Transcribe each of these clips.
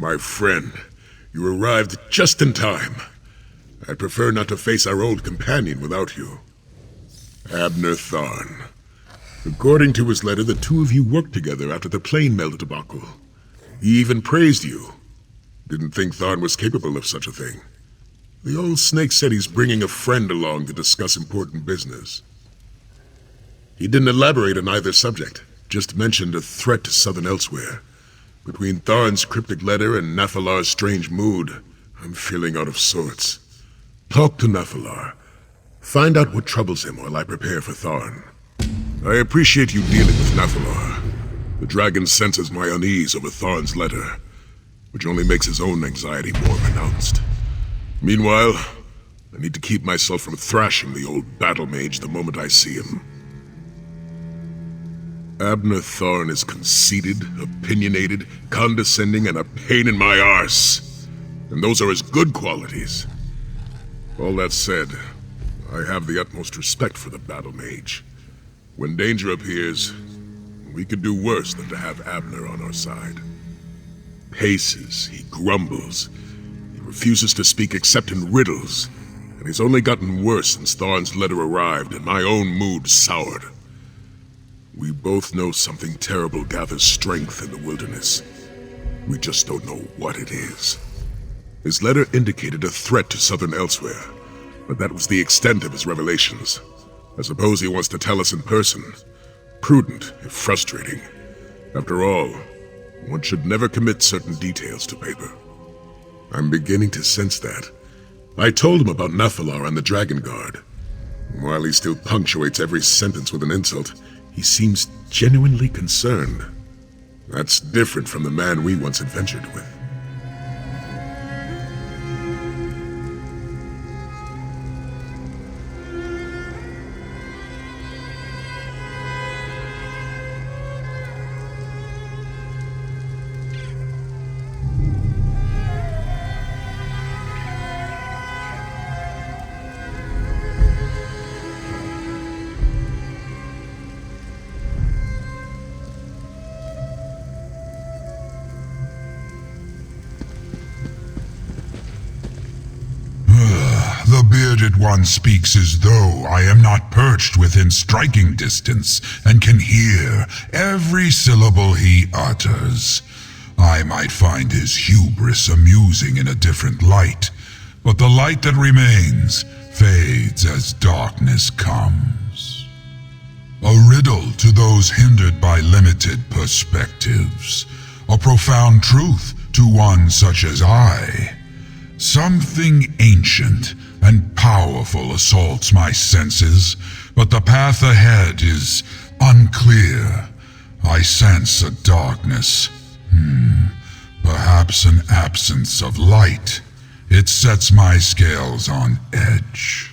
My friend, you arrived just in time. I'd prefer not to face our old companion without you. Abner Tharn. According to his letter, the two of you worked together after the plane meld debacle. He even praised you. Didn't think Tharn was capable of such a thing. The old snake said he's bringing a friend along to discuss important business. He didn't elaborate on either subject, just mentioned a threat to Southern Elsewhere. Between Tharn's cryptic letter and Nathalar's strange mood, I'm feeling out of sorts. Talk to Nathalar. Find out what troubles him while I prepare for Tharn. I appreciate you dealing with Nathalar. The dragon senses my unease over Tharn's letter, which only makes his own anxiety more pronounced. Meanwhile, I need to keep myself from thrashing the old battle mage the moment I see him. Abner Tharn is conceited, opinionated, condescending, and a pain in my arse. And those are his good qualities. All that said, I have the utmost respect for the battle mage. When danger appears, we could do worse than to have Abner on our side. Paces, he grumbles. He refuses to speak except in riddles. And he's only gotten worse since Tharn's letter arrived and my own mood soured. We both know something terrible gathers strength in the wilderness. We just don't know what it is. His letter indicated a threat to Southern Elsewhere, but that was the extent of his revelations. I suppose he wants to tell us in person. Prudent, if frustrating. After all, one should never commit certain details to paper. I'm beginning to sense that. I told him about Nathalar and the Dragon Guard. While he still punctuates every sentence with an insult, he seems genuinely concerned. That's different from the man we once adventured with. The bearded one speaks as though I am not perched within striking distance and can hear every syllable he utters. I might find his hubris amusing in a different light, but the light that remains fades as darkness comes. A riddle to those hindered by limited perspectives, a profound truth to one such as I. Something ancient and powerful assaults my senses, but the path ahead is unclear. I sense a darkness. Perhaps an absence of light. It sets my scales on edge.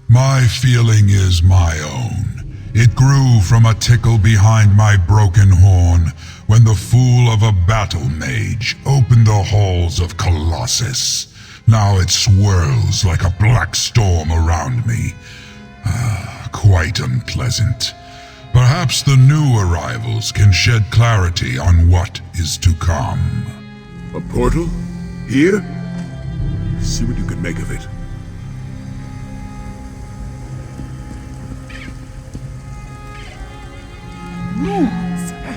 My feeling is my own. It grew from a tickle behind my broken horn when the fool of a battle mage opened the halls of Colossus. Now it swirls like a black storm around me. Quite unpleasant. Perhaps the new arrivals can shed clarity on what is to come. A portal? Here? See what you can make of it.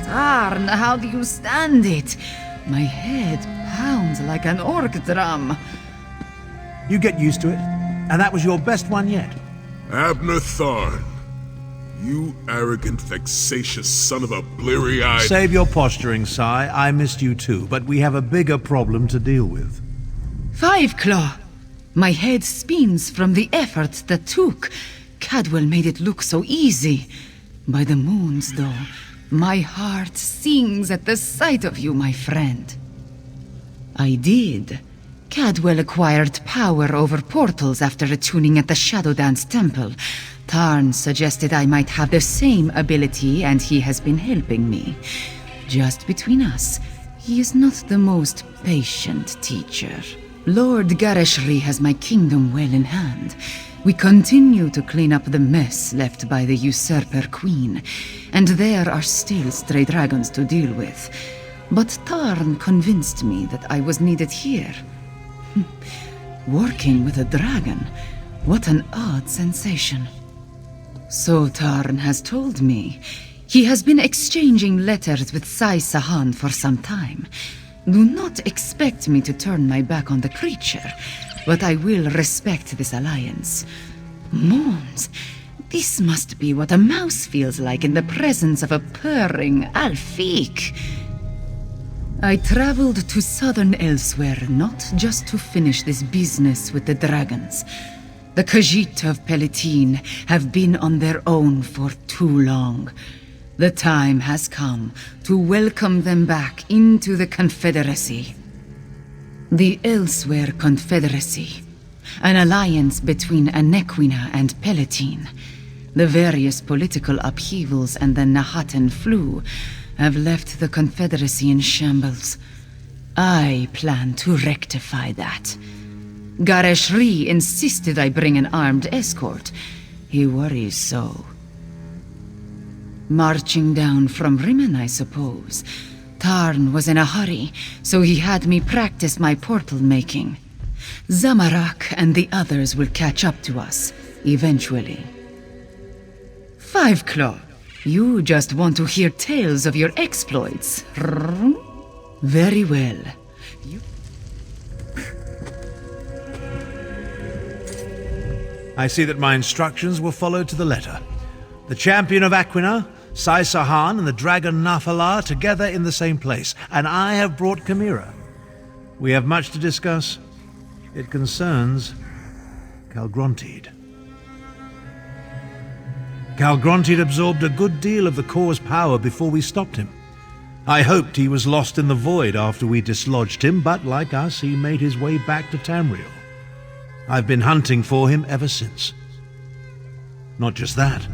Tharn, how do you stand it? My head pounds like an orc drum. You get used to it, and that was your best one yet. Abner Tharn. You arrogant, vexatious son of a bleary-eyed... Save your posturing, Sai. I missed you too, but we have a bigger problem to deal with. Five Claw. My head spins from the effort that took. Cadwell made it look so easy. By the moons, though, my heart sings at the sight of you, my friend. I did. Cadwell acquired power over portals after attuning at the Shadow Dance Temple. Tharn suggested I might have the same ability, and he has been helping me. Just between us, he is not the most patient teacher. Lord Gareshri has my kingdom well in hand. We continue to clean up the mess left by the usurper queen, and there are still stray dragons to deal with. But Tarn convinced me that I was needed here. Working with a dragon, what an odd sensation. So Tarn has told me he has been exchanging letters with Sai Sahan for some time. Do not expect me to turn my back on the creature, but I will respect this alliance. Moons, this must be what a mouse feels like in the presence of a purring Alfiq. I traveled to southern elsewhere not just to finish this business with the dragons. The Khajiit of Palatine have been on their own for too long. The time has come to welcome them back into the Confederacy. The Elsewhere Confederacy, an alliance between Anequina and Palatine. The various political upheavals and the Nahatan flu have left the Confederacy in shambles. I plan to rectify that. Gareshri insisted I bring an armed escort. He worries so. Marching down from Rimmon, I suppose. Tarn was in a hurry, so he had me practice my portal making. Zamarak and the others will catch up to us, eventually. Five Claw, you just want to hear tales of your exploits. Very well. I see that my instructions were followed to the letter. The champion of Aquina, Sai Sahan, and the dragon Nafala together in the same place, and I have brought Chimera. We have much to discuss. It concerns Calgrontide. Calgrontide absorbed a good deal of the core's power before we stopped him. I hoped he was lost in the void after we dislodged him, but like us, he made his way back to Tamriel. I've been hunting for him ever since. Not just that.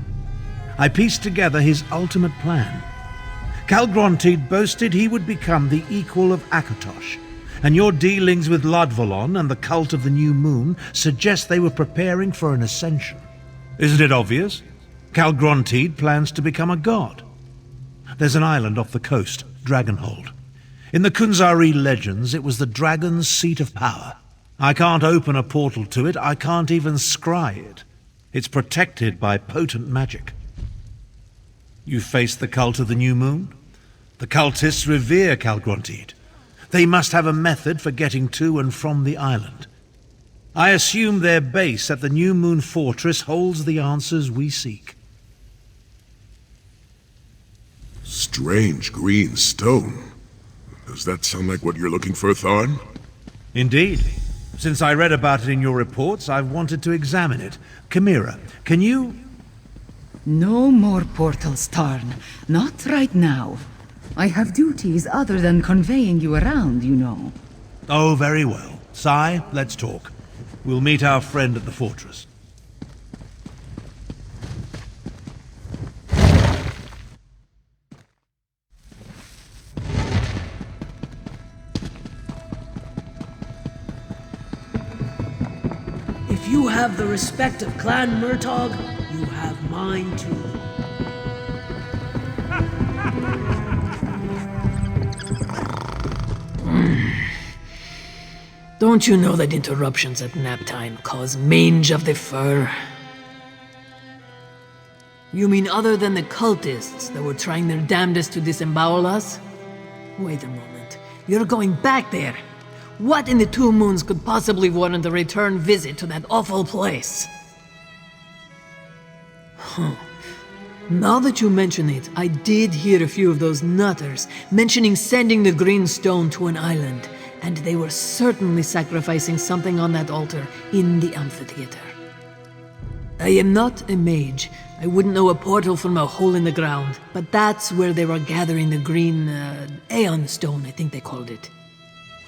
I pieced together his ultimate plan. Calgrontide boasted he would become the equal of Akatosh, and your dealings with Ludvolon and the cult of the New Moon suggest they were preparing for an ascension. Isn't it obvious? Calgrontide plans to become a god. There's an island off the coast, Dragonhold. In the Kunzari legends, it was the dragon's seat of power. I can't open a portal to it, I can't even scry it. It's protected by potent magic. You face the cult of the New Moon? The cultists revere Calgrontide. They must have a method for getting to and from the island. I assume their base at the New Moon Fortress holds the answers we seek. Strange green stone. Does that sound like what you're looking for, Tharn? Indeed. Since I read about it in your reports, I've wanted to examine it. Chimera, can you... No more portals, Tarn. Not right now. I have duties other than conveying you around, you know. Oh, very well. Sai, let's talk. We'll meet our friend at the fortress. If you have the respect of Clan Murtog, you have mine too. Don't you know that interruptions at nap time cause mange of the fur? You mean other than the cultists that were trying their damnedest to disembowel us? Wait a moment. You're going back there. What in the Two Moons could possibly warrant a return visit to that awful place? Huh. Now that you mention it, I did hear a few of those nutters mentioning sending the green stone to an island, and they were certainly sacrificing something on that altar in the amphitheater. I am not a mage. I wouldn't know a portal from a hole in the ground, but that's where they were gathering the green, Aeon stone, I think they called it.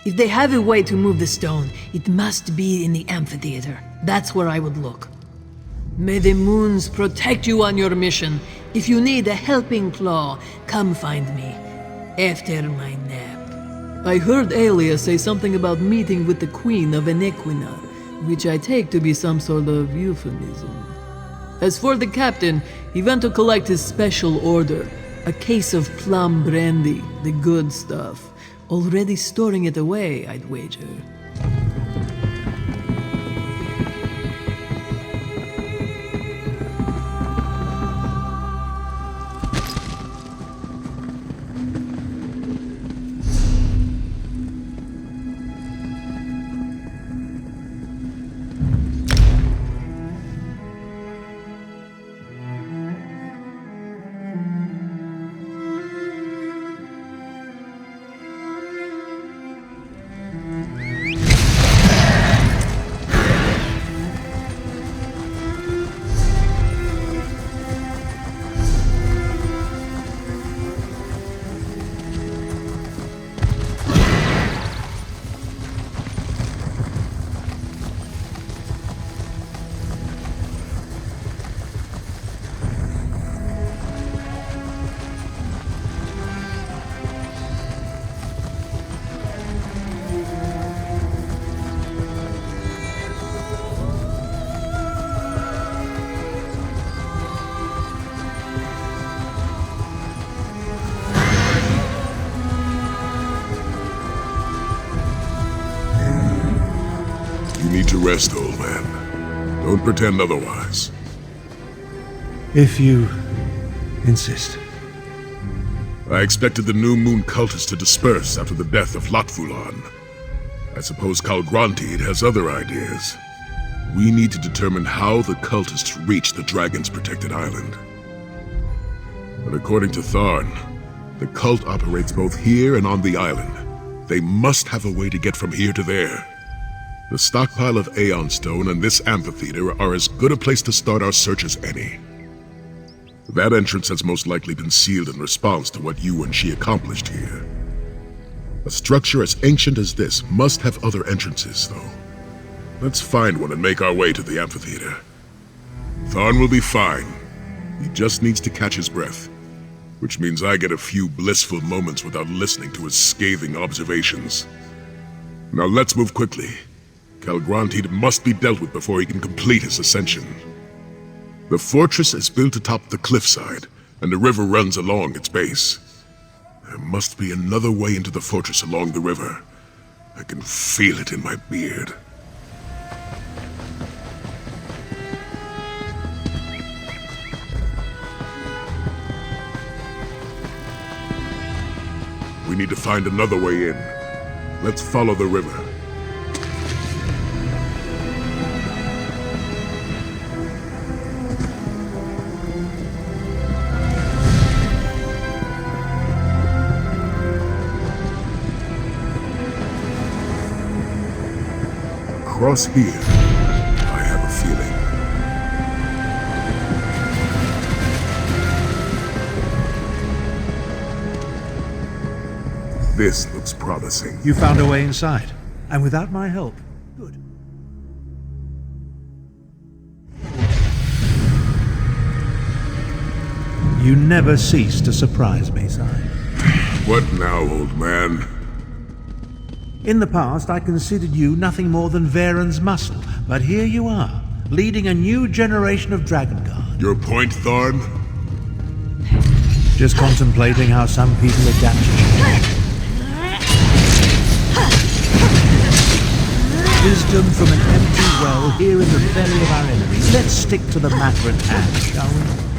If they have a way to move the stone, it must be in the amphitheater. That's where I would look. May the moons protect you on your mission. If you need a helping claw, come find me after my nap. I heard Aelia say something about meeting with the Queen of Anequina, which I take to be some sort of euphemism. As for the captain, he went to collect his special order. A case of plum brandy, the good stuff. Already storing it away, I'd wager. You need to rest, old man. Don't pretend otherwise. If you insist. I expected the New Moon cultists to disperse after the death of Lotfulan. I suppose Kalgrantid has other ideas. We need to determine how the cultists reached the Dragon's protected island. But according to Tharn, the cult operates both here and on the island. They must have a way to get from here to there. The stockpile of Aeon stone and this amphitheater are as good a place to start our search as any. That entrance has most likely been sealed in response to what you and she accomplished here. A structure as ancient as this must have other entrances, though. Let's find one and make our way to the amphitheater. Tharn will be fine. He just needs to catch his breath, which means I get a few blissful moments without listening to his scathing observations. Now let's move quickly. Kalgrantid must be dealt with before he can complete his ascension. The fortress is built atop the cliffside, and the river runs along its base. There must be another way into the fortress along the river. I can feel it in my beard. We need to find another way in. Let's follow the river. Across here, I have a feeling. This looks promising. You found a way inside, and without my help. Good. You never cease to surprise me, sire. What now, old man? In the past, I considered you nothing more than Varen's muscle, but here you are, leading a new generation of Dragon Guard. Your point, Tharn? Just contemplating how some people adapt to change. Wisdom from an empty well here in the belly of our enemies. Let's stick to the matter at hand, shall we?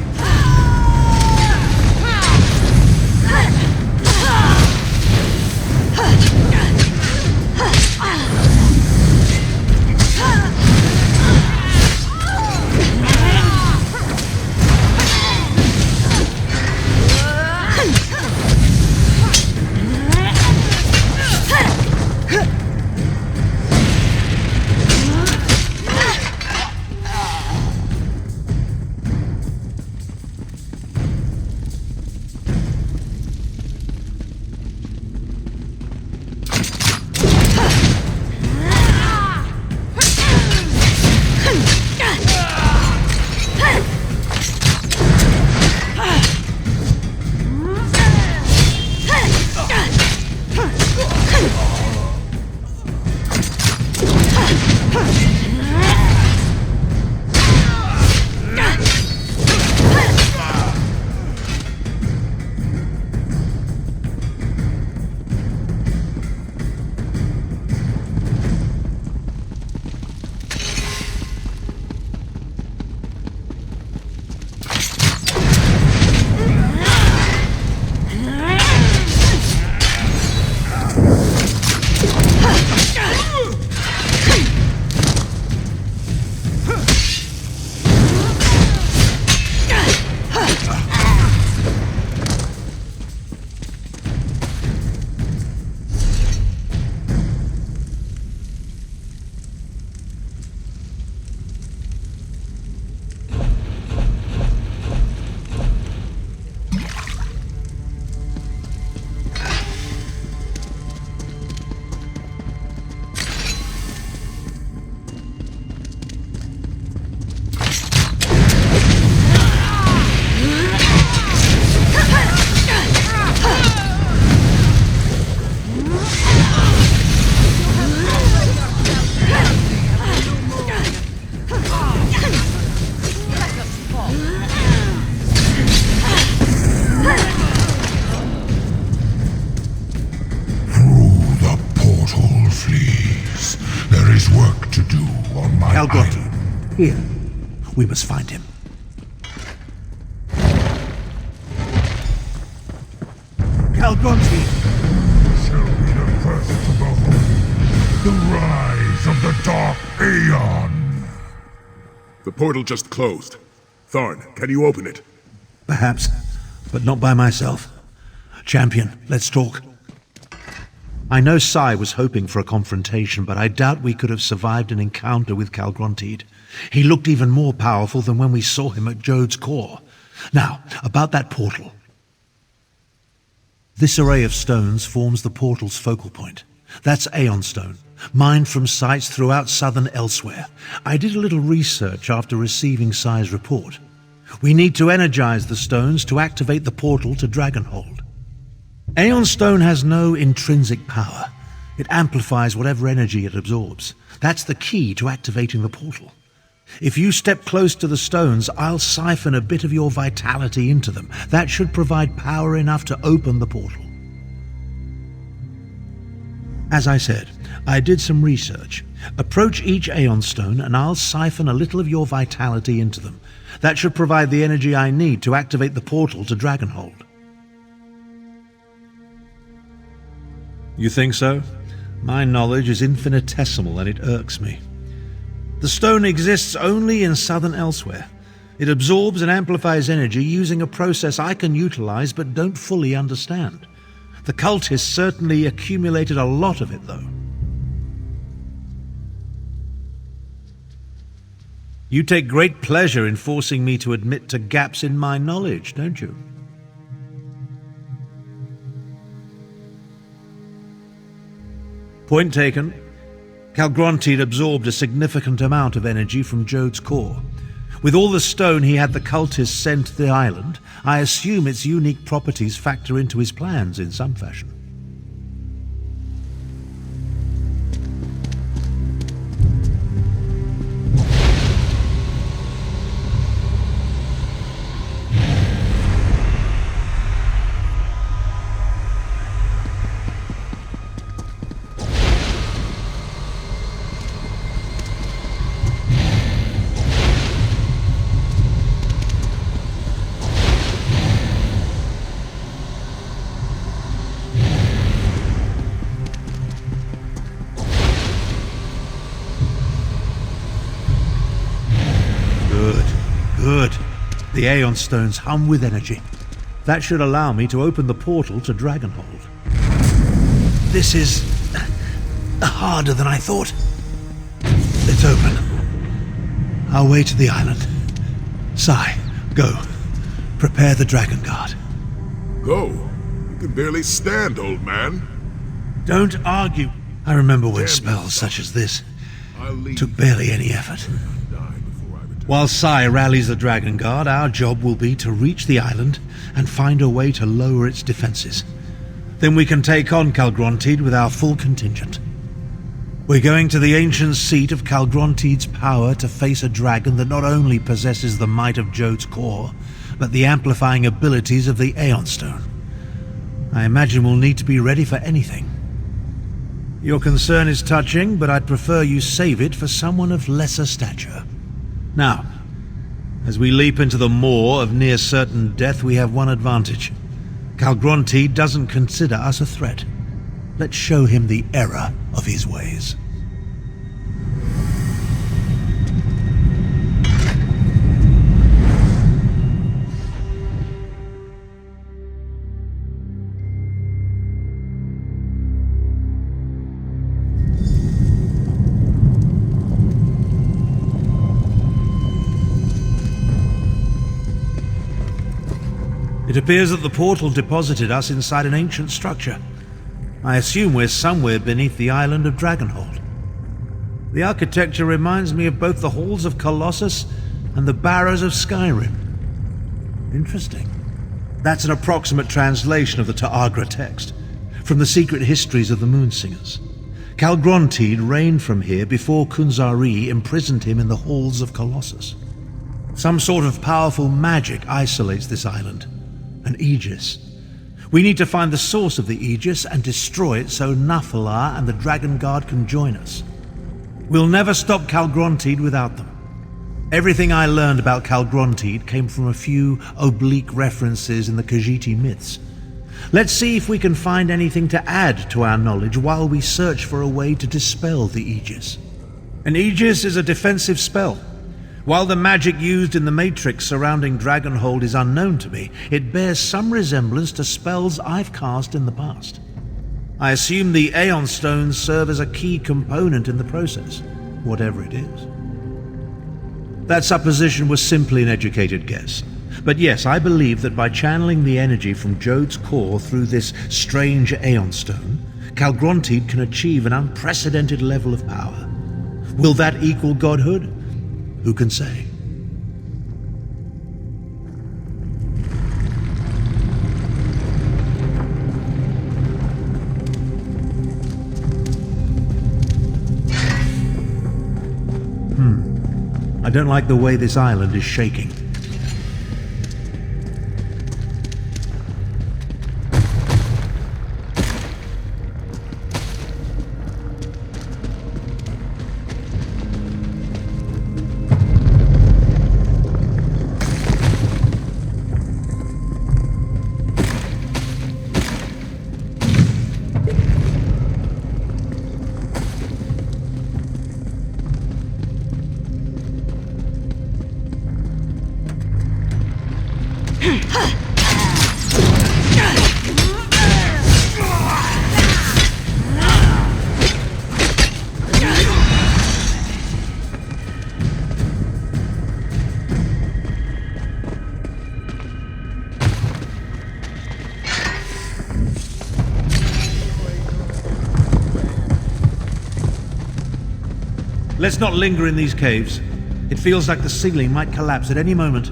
flees. There is work to do on my Calgronti, island. here. We must find him. Calgronti! Shall be the first to behold the rise of the Dark Aeon. The portal just closed. Tharn, can you open it? Perhaps, but not by myself. Champion, let's talk. I know Sai was hoping for a confrontation, but I doubt we could have survived an encounter with Calgronti. He looked even more powerful than when we saw him at Jode's core. Now, about that portal. This array of stones forms the portal's focal point. That's Aeon stone, mined from sites throughout southern Elsewhere. I did a little research after receiving Sai's report. We need to energize the stones to activate the portal to Dragonhold. Aeon stone has no intrinsic power. It amplifies whatever energy it absorbs. That's the key to activating the portal. If you step close to the stones, I'll siphon a bit of your vitality into them. That should provide power enough to open the portal. As I said, I did some research. Approach each Aeon stone and I'll siphon a little of your vitality into them. That should provide the energy I need to activate the portal to Dragonhold. You think so? My knowledge is infinitesimal and it irks me. The stone exists only in southern Elsewhere. It absorbs and amplifies energy using a process I can utilize but don't fully understand. The cultists certainly accumulated a lot of it, though. You take great pleasure in forcing me to admit to gaps in my knowledge, don't you? Point taken. Calgronti absorbed a significant amount of energy from Jode's core. With all the stone he had the cultists sent to the island, I assume its unique properties factor into his plans in some fashion. Good. The Aeon stones hum with energy. That should allow me to open the portal to Dragonhold. This is harder than I thought. It's open. Our way to the island. Sai, go. Prepare the Dragon Guard. Go? You can barely stand, old man. Don't argue. I remember when Damn spells you. such as this I'll leave. took barely any effort. Die before I return. While Sai rallies the Dragon Guard, our job will be to reach the island and find a way to lower its defenses. Then we can take on Calgronti with our full contingent. We're going to the ancient seat of Calgronti's power to face a dragon that not only possesses the might of Jode's core, but the amplifying abilities of the Aeon Stone. I imagine we'll need to be ready for anything. Your concern is touching, but I'd prefer you save it for someone of lesser stature. Now, as we leap into the maw of near-certain death, we have one advantage. Calgronti doesn't consider us a threat. Let's show him the error of his ways. It appears that the portal deposited us inside an ancient structure. I assume we're somewhere beneath the island of Dragonhold. The architecture reminds me of both the halls of Colossus and the barrows of Skyrim. Interesting. That's an approximate translation of the Ta'agra text, from the secret histories of the Moonsingers. Calgronti reigned from here before Kunzari imprisoned him in the halls of Colossus. Some sort of powerful magic isolates this island. An aegis. We need to find the source of the Aegis and destroy it so Nathalar and the Dragon Guard can join us. We'll never stop Calgrontiid without them. Everything I learned about Calgrontiid came from a few oblique references in the Khajiit myths. Let's see if we can find anything to add to our knowledge while we search for a way to dispel the Aegis. An Aegis is a defensive spell. While the magic used in the Matrix surrounding Dragonhold is unknown to me, it bears some resemblance to spells I've cast in the past. I assume the Aeon stones serve as a key component in the process, whatever it is. That supposition was simply an educated guess. But yes, I believe that by channeling the energy from Jode's core through this strange Aeon stone, Calgrontiid can achieve an unprecedented level of power. Will that equal godhood? Who can say? I don't like the way this island is shaking. Let's not linger in these caves. It feels like the ceiling might collapse at any moment.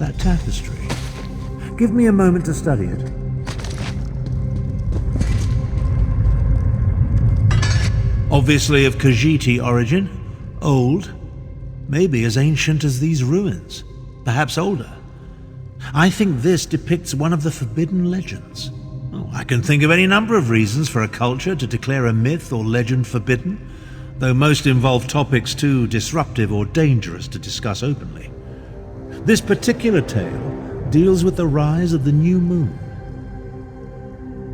That tapestry. Give me a moment to study it. Obviously of Khajiit origin, old, maybe as ancient as these ruins, perhaps older. I think this depicts one of the forbidden legends. Oh, I can think of any number of reasons for a culture to declare a myth or legend forbidden, though most involve topics too disruptive or dangerous to discuss openly. This particular tale deals with the rise of the new moon.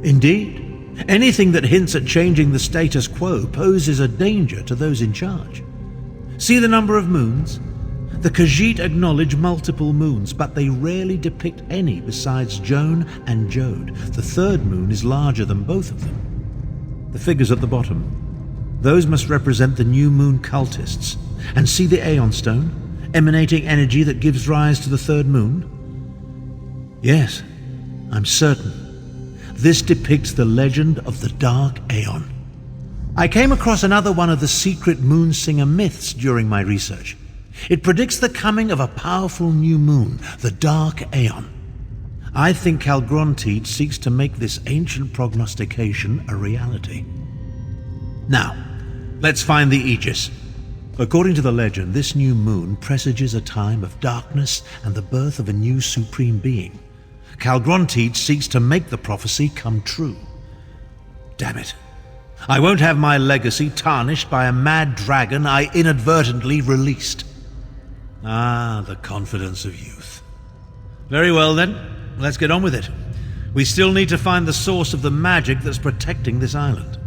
Indeed, anything that hints at changing the status quo poses a danger to those in charge. See the number of moons? The Khajiit acknowledge multiple moons, but they rarely depict any besides Joan and Jode. The third moon is larger than both of them. The figures at the bottom. Those must represent the new moon cultists. And see the Aeon stone? Emanating energy that gives rise to the third moon? Yes, I'm certain. This depicts the legend of the Dark Aeon. I came across another one of the secret Moonsinger myths during my research. It predicts the coming of a powerful new moon, the Dark Aeon. I think Calgrontiid seeks to make this ancient prognostication a reality. Now, let's find the Aegis. According to the legend, this new moon presages a time of darkness and the birth of a new supreme being. Calgrontiid seeks to make the prophecy come true. Damn it. I won't have my legacy tarnished by a mad dragon I inadvertently released. Ah, the confidence of youth. Very well then, let's get on with it. We still need to find the source of the magic that's protecting this island.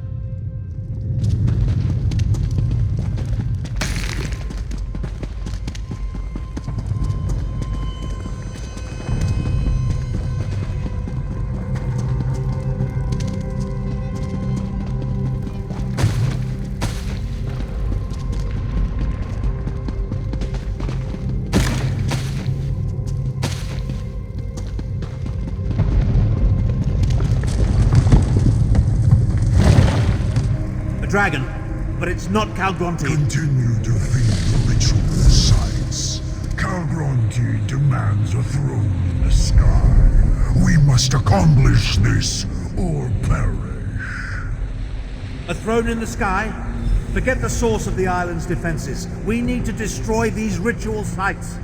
dragon, but it's not Calgronti. Continue to feed the ritual sites. Calgronti demands a throne in the sky. We must accomplish this or perish. A throne in the sky? Forget the source of the island's defenses. We need to destroy these ritual sites.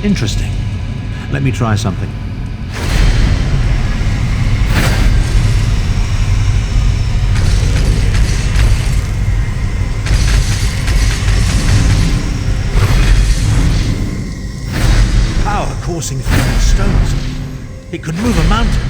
Interesting. Let me try something. Power coursing through these stones. It could move a mountain.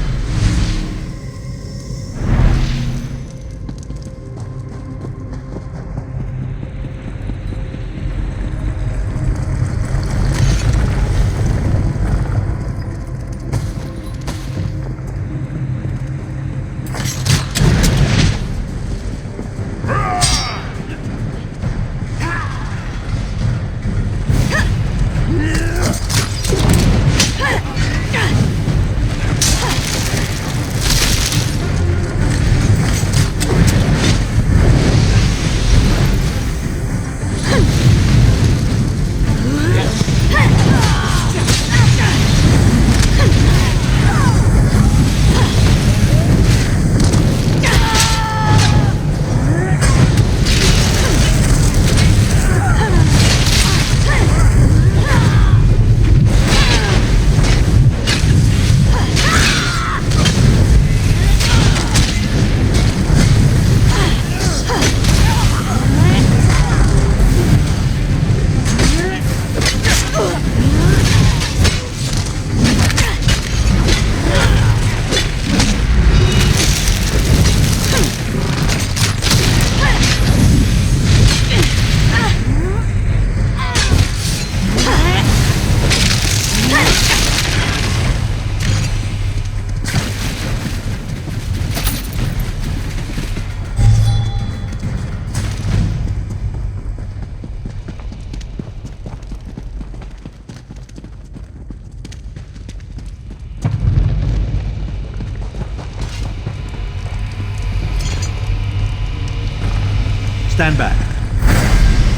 Stand back.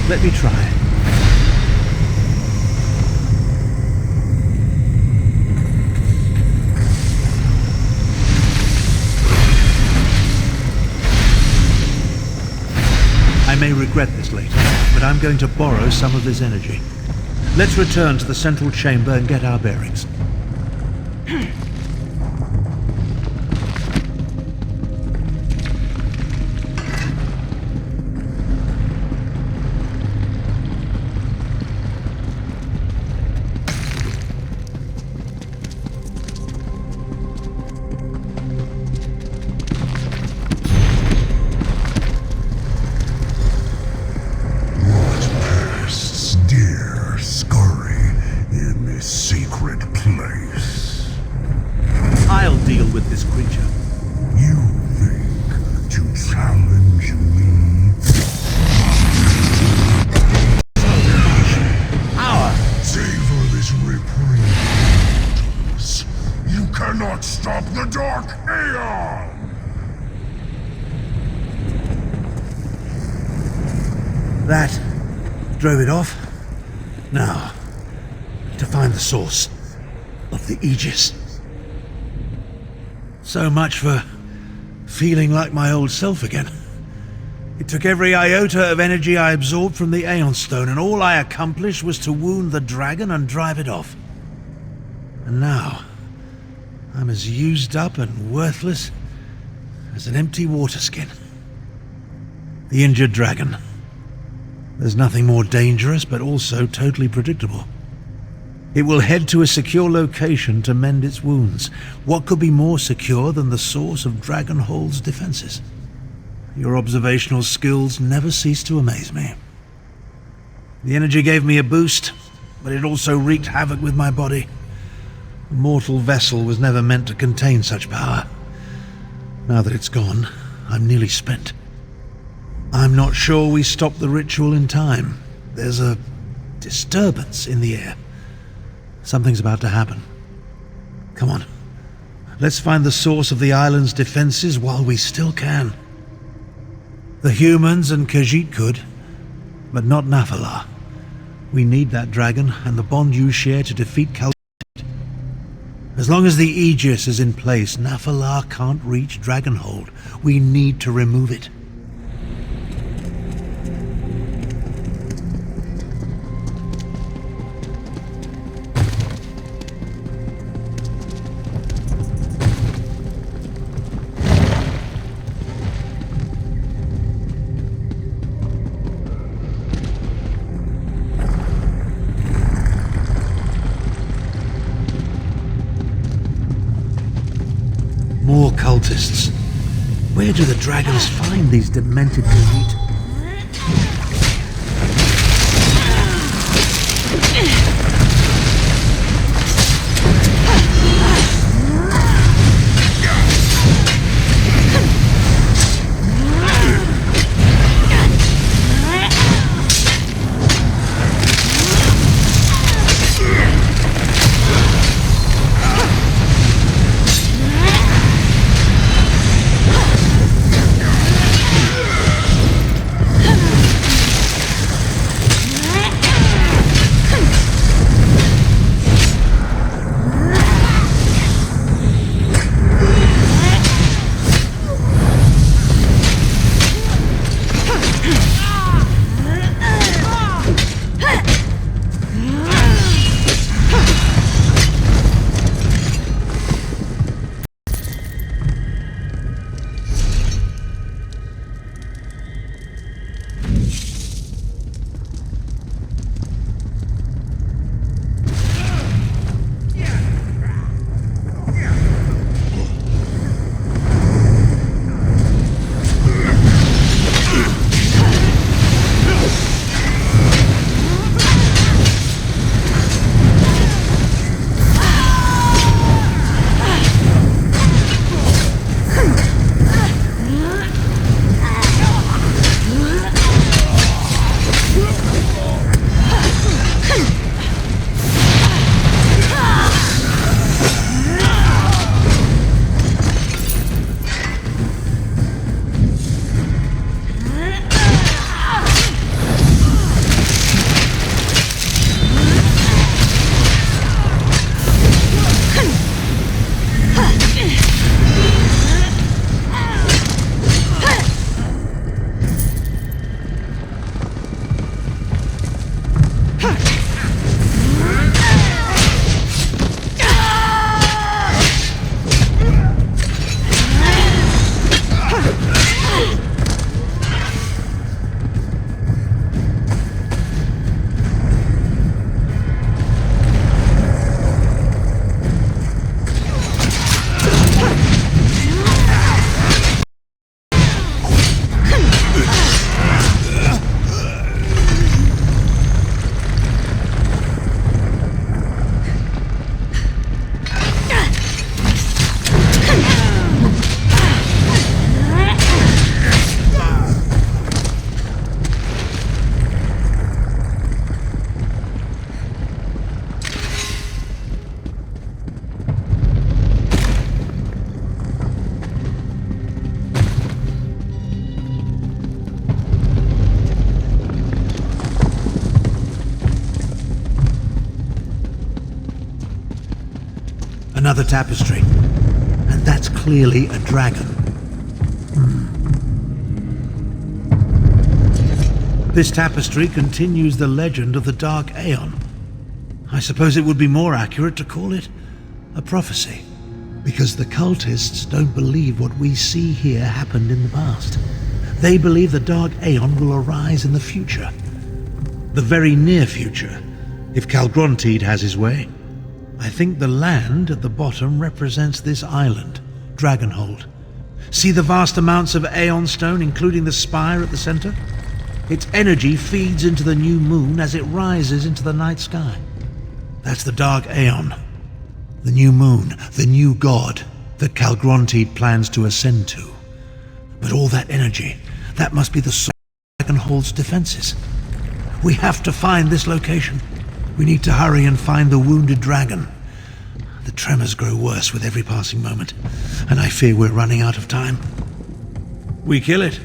Let me try. I may regret this later, but I'm going to borrow some of this energy. Let's return to the central chamber and get our bearings. Dear scurry in this secret place. That drove it off. Now, to find the source of the Aegis. So much for feeling like my old self again. It took every iota of energy I absorbed from the Aeon Stone, and all I accomplished was to wound the dragon and drive it off. And now, I'm as used up and worthless as an empty water skin. The injured dragon. There's nothing more dangerous, but also totally predictable. It will head to a secure location to mend its wounds. What could be more secure than the source of Dragonhold's defenses? Your observational skills never cease to amaze me. The energy gave me a boost, but it also wreaked havoc with my body. A mortal vessel was never meant to contain such power. Now that it's gone, I'm nearly spent. I'm not sure we stopped the ritual in time. There's a disturbance in the air. Something's about to happen. Come on. Let's find the source of the island's defenses while we still can. The humans and Khajiit could, but not Nafalar. We need that dragon and the bond you share to defeat Kal. As long as the Aegis is in place, Nafalar can't reach Dragonhold. We need to remove it. More cultists. Where do the dragons find these demented Khajiit? Another tapestry. And that's clearly a dragon. This tapestry continues the legend of the Dark Aeon. I suppose it would be more accurate to call it a prophecy, because the cultists don't believe what we see here happened in the past. They believe the Dark Aeon will arise in the future. The very near future, if Calgrontide has his way. I think the land at the bottom represents this island, Dragonhold. See the vast amounts of Aeon stone, including the spire at the center? Its energy feeds into the new moon as it rises into the night sky. That's the Dark Aeon. The new moon, the new god that Calgrontide plans to ascend to. But all that energy, that must be the source of Dragonhold's defenses. We have to find this location. We need to hurry and find the wounded dragon. The tremors grow worse with every passing moment, and I fear we're running out of time. We kill it,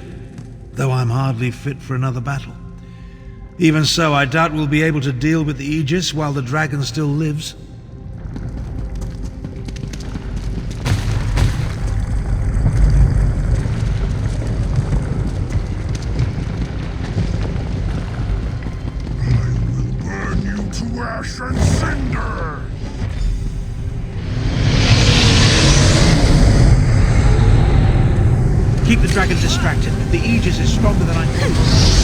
though I'm hardly fit for another battle. Even so, I doubt we'll be able to deal with the Aegis while the dragon still lives. Ash and cinder! Keep the dragon distracted. The Aegis is stronger than I thought.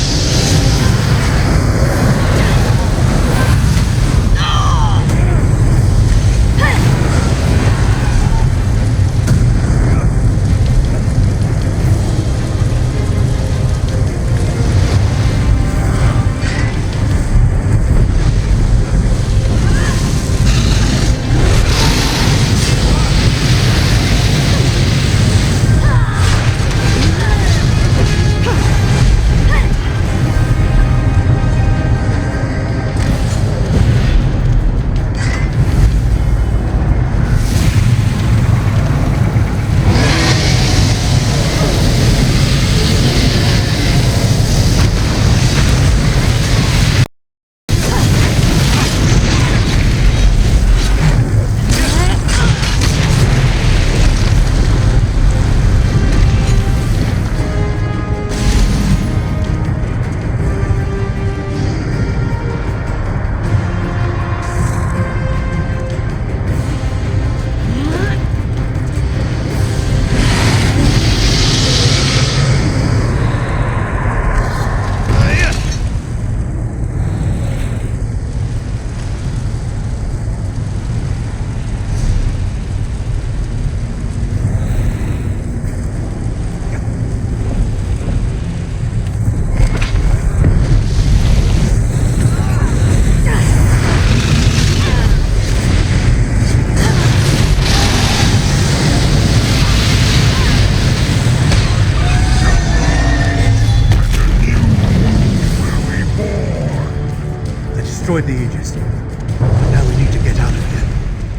Destroyed the Aegis. Now we need to get out of here.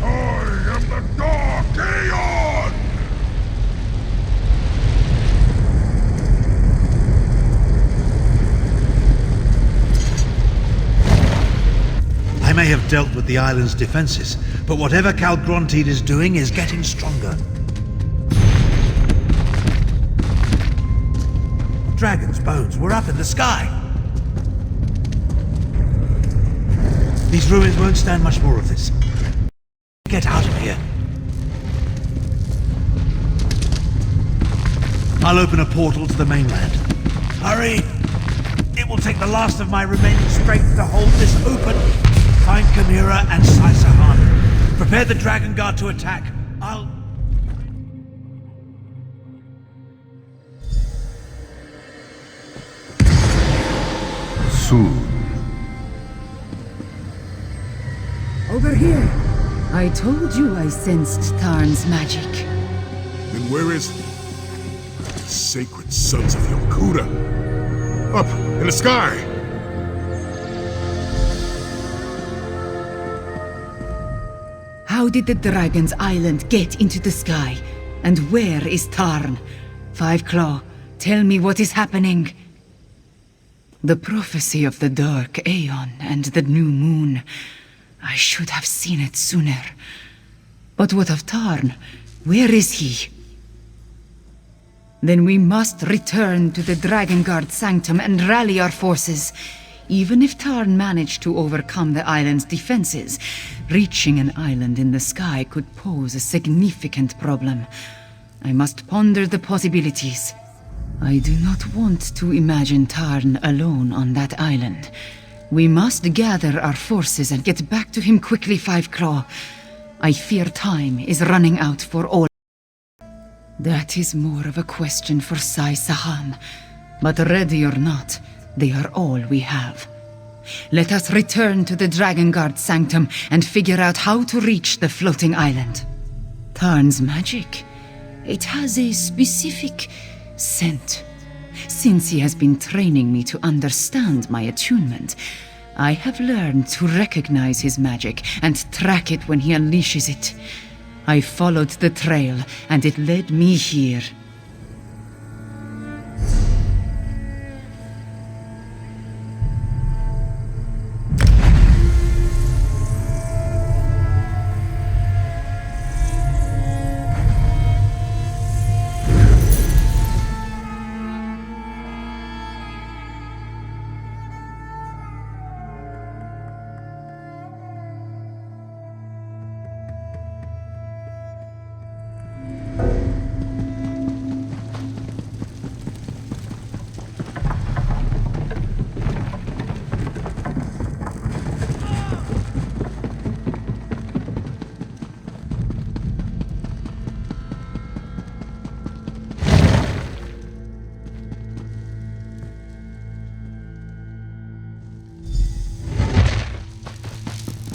I am the Dark Aeon! I may have dealt with the island's defenses, but whatever Calgrontide is doing is getting stronger. Dragon's bones were up in the sky. These ruins won't stand much more of this. Get out of here. I'll open a portal to the mainland. Hurry! It will take the last of my remaining strength to hold this open. Find Chimera and Saisahan. Prepare the Dragon Guard to attack. I'll... Soon. Over here. I told you I sensed Tarn's magic. Then where is the sacred sons of Yokuda? Up in the sky! How did the Dragon's Island get into the sky? And where is Tarn? Five Claw, tell me what is happening. The prophecy of the Dark Aeon and the new moon. I should have seen it sooner. But what of Tarn? Where is he? Then we must return to the Dragonguard Sanctum and rally our forces. Even if Tarn managed to overcome the island's defenses, reaching an island in the sky could pose a significant problem. I must ponder the possibilities. I do not want to imagine Tarn alone on that island. We must gather our forces and get back to him quickly, Five Claw. I fear time is running out for all. That is more of a question for Sai Sahan. But ready or not, they are all we have. Let us return to the Dragonguard Sanctum and figure out how to reach the floating island. Tarn's magic. It has a specific scent. Since he has been training me to understand my attunement, I have learned to recognize his magic and track it when he unleashes it. I followed the trail, and it led me here.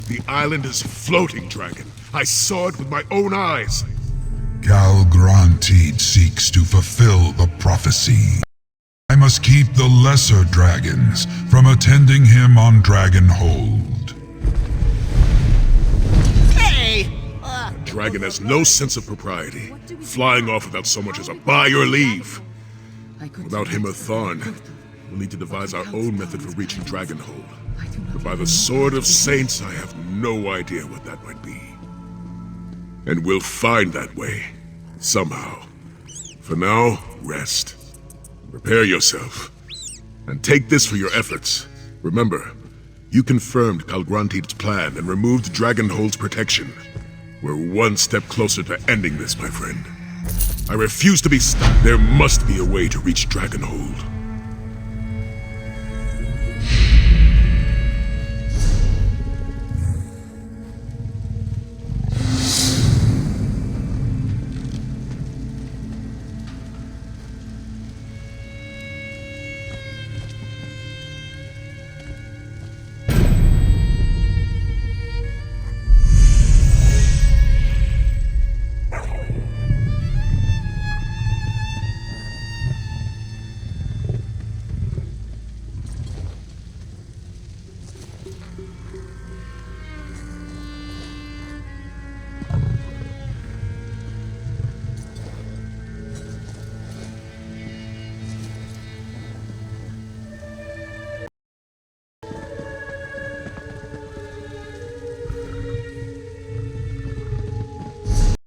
The island is floating, Dragon. I saw it with my own eyes. Calgrantid seeks to fulfill the prophecy. I must keep the lesser dragons from attending him on Dragonhold. Hey! Dragon has no sense of propriety, flying off without so much as a by your leave. Without him or Tharn, we'll need to devise our own method for reaching Dragonhold. But by the Sword of Saints, I have no idea what that might be. And we'll find that way, somehow. For now, rest. Prepare yourself. And take this for your efforts. Remember, you confirmed Calgrantid's plan and removed Dragonhold's protection. We're one step closer to ending this, my friend. I refuse to be stuck. There must be a way to reach Dragonhold.